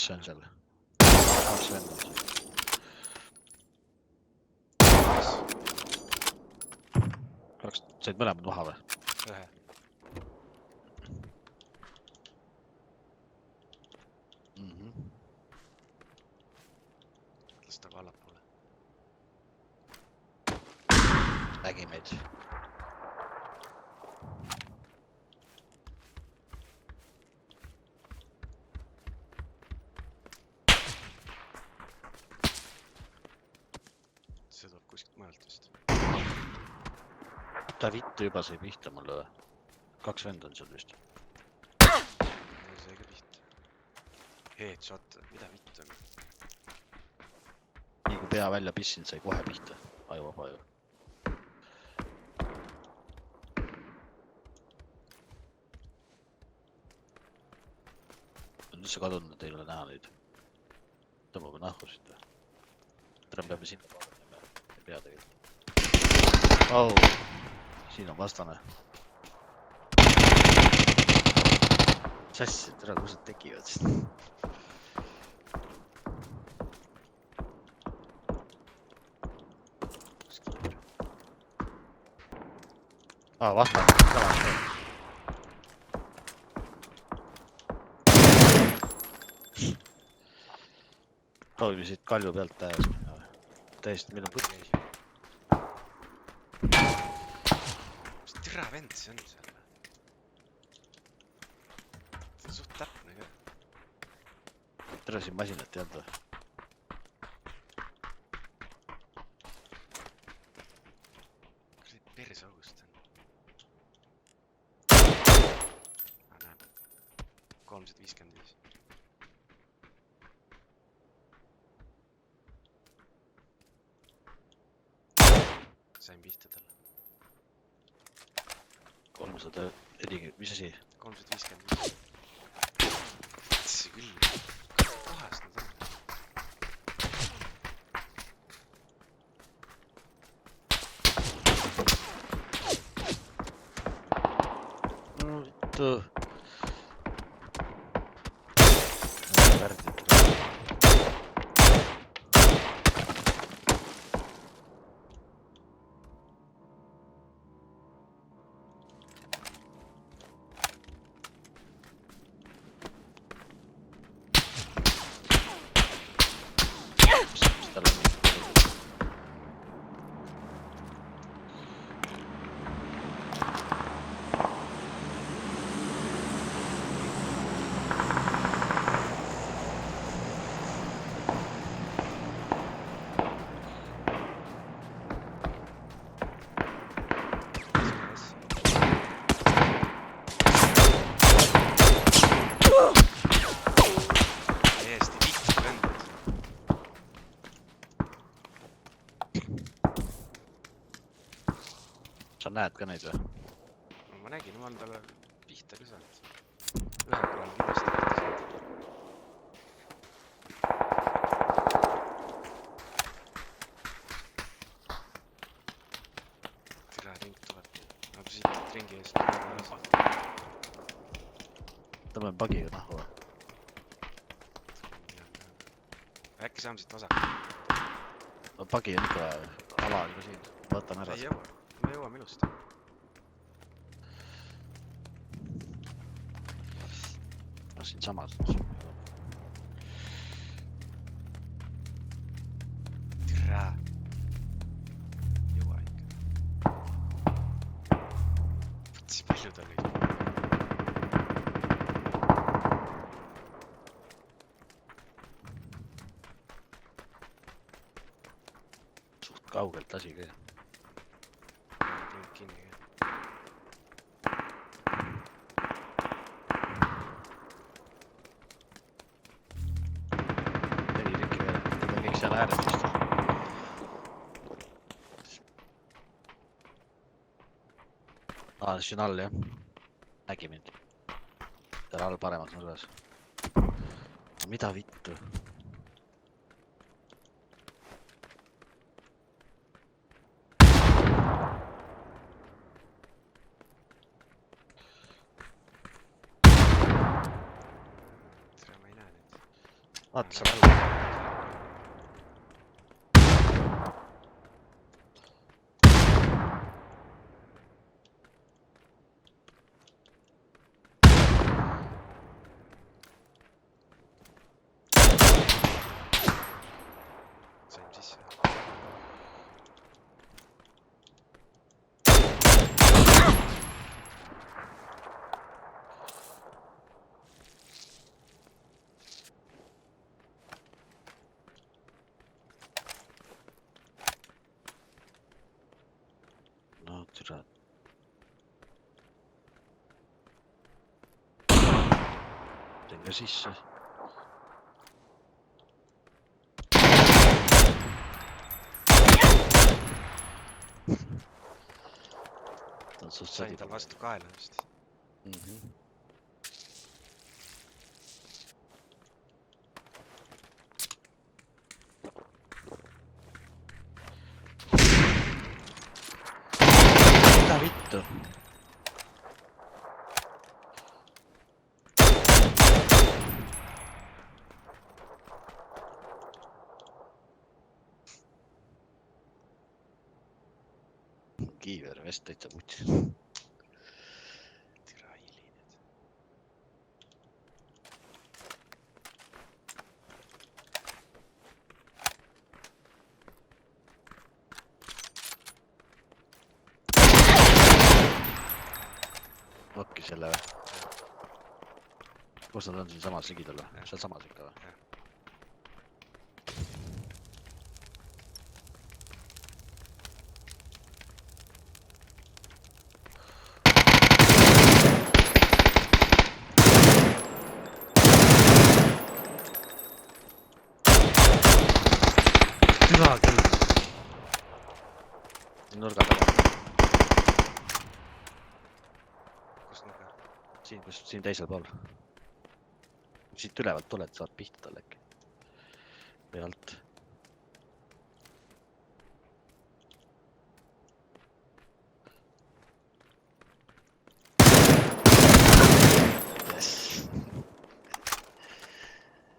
Kes see on seal? Kaks venda on seal. Kaks, said mõlemad maha või? Ühe. Las ta ka allapoole. Nägi meid. See tuleb kuskilt mujalt vist. Ta vittu juba sai pihta mulle või? Kaks venda on seal vist. See ka pihta. Headshot, mida vittu on? Nii kui pea välja pissin, sai kohe pihta. Aju vaba ju. On üldse kadunud, ei ole näha neid. Tõmbame nahkusid või? Täna peame sinna vaadata, ei pea tegelikult. Oh, siin on vastane. Sassi, tere, kus nad tekivad siis? Vastane. Proovime siit kalju pealt täies. Täiesti, meil on põrk. Mis türa vend see on seal? See on suht täpne ka. Tere siin masinat ei olnud või? Kuradi persaugust on. Näen. 355. Sain pihta talle. 340, mis asi? 355. See küll. Kohast nad on. No vittu. Värdid. Sa näed ka neid või? Ma nägin, ma olen talle pihta ka saanud. Ühe korral kindlasti pihta saanud. Türa ring tuleb. Aga siit ringi eest tuleb ära. Tõmbame pagiga nahku või? Äkki saame siit vasak? Pagi on ikka ala on ka siin. Võtame ära. Ei jõua. Me jõuame ilusti. No siin samas. Türa. Jõua ikka. Võtsi palju tal oli. Suht kaugelt lasi ka. Kinni ka. Neli tükki veel. Need on kõik seal ääres vist. Siin all jah. Nägi mind. Seal all paremas nurgas. Mida vittu? vaata seal seal. all . sain sisse . no türa . teen ka sisse . ta on suht sain tal vastu kaela vist . mida vittu . kiiver vest täitsa putsi . türa hilined . nokkis jälle või ? kus nad on siinsamas ligidal või Jah. ? sealsamas ikka või ? Jah. türa küll . nurga taga . kus nurga ? siin teisel pool . siit ülevalt tuled , saad pihta talle äkki .